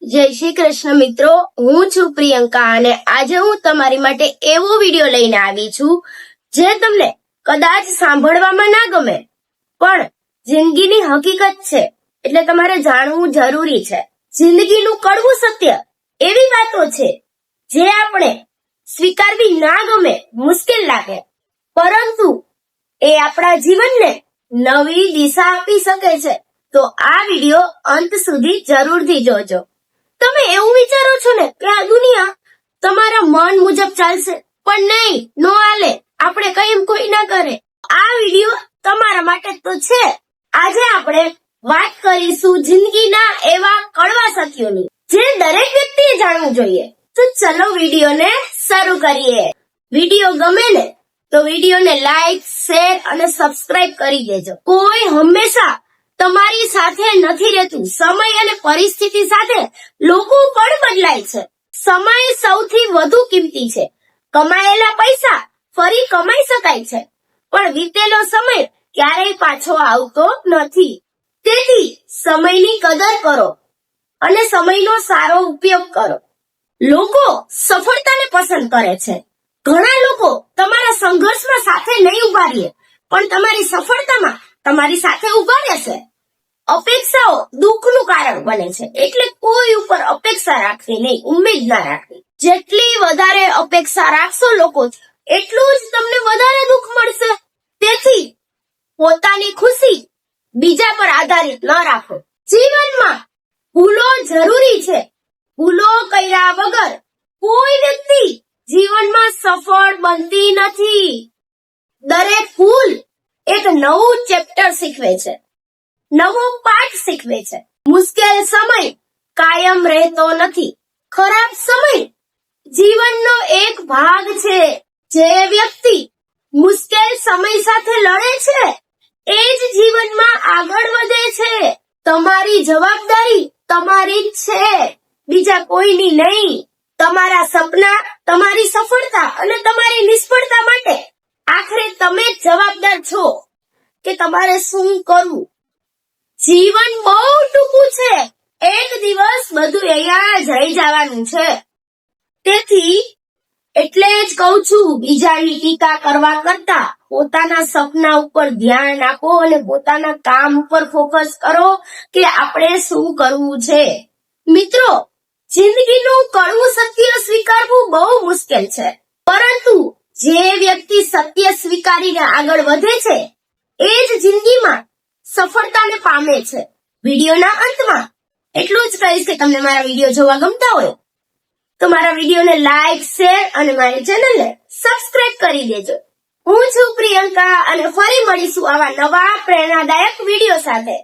જય શ્રી કૃષ્ણ મિત્રો, હું છું પ્રિયંકા અને આજે હું તમારી માટે એવો વિડીયો લઈને આવી છું જે તમને કદાચ સાંભળવામાં ના ગમે, પણ જિંદગીની હકીકત છે એટલે તમારે જાણવું જરૂરી છે. જિંદગીનું કડવું સત્ય એવી વાતો છે જે આપણે સ્વીકારવી ના ગમે, મુશ્કેલ લાગે, પરંતુ એ આપણા જીવનને નવી દિશા આપી શકે છે. તો આ વિડીયો અંત સુધી જરૂરથી જોજો. તમે એવું વિચારો છો ને કે આ દુનિયા તમારા મન મુજબ ચાલશે, પણ નહીં, નો હાલે. આપણે કઈ કોઈ ના કરે. આ વિડીયો તમારા માટે તો છે. આજે આપણે વાત કરીશું જિંદગીના એવા કડવા સત્યોની જે દરેક વ્યક્તિએ જાણવું જોઈએ. તો ચલો વિડીયોને શરૂ કરીએ. વિડીયો ગમે ને તો વિડીયોને લાઈક, શેર અને સબસ્ક્રાઇબ કરી દેજો. કોઈ હંમેશા તમારી સાથે નથી રહેતું. સમય અને પરિસ્થિતિ સાથે લોકો પણ બદલાય છે. સમય સૌથી વધુ કિંમતી છે. કમાયેલા પૈસા ફરી કમાઈ શકાય છે, પણ વીતેલો સમય ક્યારેય પાછો આવતો નથી. તેથી સમયની કદર કરો અને સમયનો સારો ઉપયોગ કરો. લોકો સફળતાને પસંદ કરે છે. ઘણા લોકો તમારા સંઘર્ષમાં સાથે નહીં ઉભા રહે, પણ તમારી સફળતામાં તમારી સાથે ઉભા રહેશે. અપેક્ષાઓ દુઃખનું કારણ બને છે, એટલે કોઈ ઉપર અપેક્ષા રાખવી નહીં, ઉમ્મીદ ના રાખવી. જેટલી વધારે અપેક્ષા રાખશો લોકો, એટલું જ તમને વધારે દુઃખ મળશે. તેથી પોતાની ખુશી બીજા પર આધારિત ન રાખો. જીવનમાં ભૂલો જરૂરી છે. ભૂલો કર્યા વગર કોઈ વ્યક્તિ જીવનમાં સફળ બનતી નથી. દરેક ભૂલ એક નવું ચેપ્ટર શીખવે છે, નવો પાઠ શીખવે છે. મુશ્કેલ સમય કાયમ રહેતો નથી. ખરાબ સમય જીવનનો એક ભાગ છે. જે વ્યક્તિ મુશ્કેલ સમય સાથે લડે છે એ જ જીવનમાં આગળ વધે છે. તમારી જવાબદારી તમારી જ છે, બીજા કોઈની નહીં. તમારા સપના, તમારી સફળતા અને તમારી નિષ્ફળતા માટે આખરે તમે જ જવાબદાર છો કે તમારે શું કરવું. જીવન બહુ ટૂંકું છે. એક દિવસ બધું અહીંયા જઈ જવાનું છે. તેથી એટલે જ કહું છું, બીજાની ટીકા કરવા કરતા પોતાના સપના ઉપર ધ્યાન આપો અને પોતાના કામ ઉપર ફોકસ કરો કે આપણે શું કરવું છે. મિત્રો, જિંદગીનું કડવું સત્ય સ્વીકારવું બહુ મુશ્કેલ છે, પરંતુ જે વ્યક્તિ સત્ય સ્વીકારીને આગળ વધે છે એ જ જિંદગીમાં સફળતાને પામે છે. વિડીયોના અંતમાં એટલું જ કહીશ કે તમને મારા વિડીયો જોવા ગમતા હોય તો મારા વિડીયોને લાઈક, શેર અને મારી ચેનલને સબસ્ક્રાઇબ કરી દેજો. હું છું પ્રિયંકા અને ફરી મળીશું આવા નવા પ્રેરણાદાયક વિડીયો સાથે.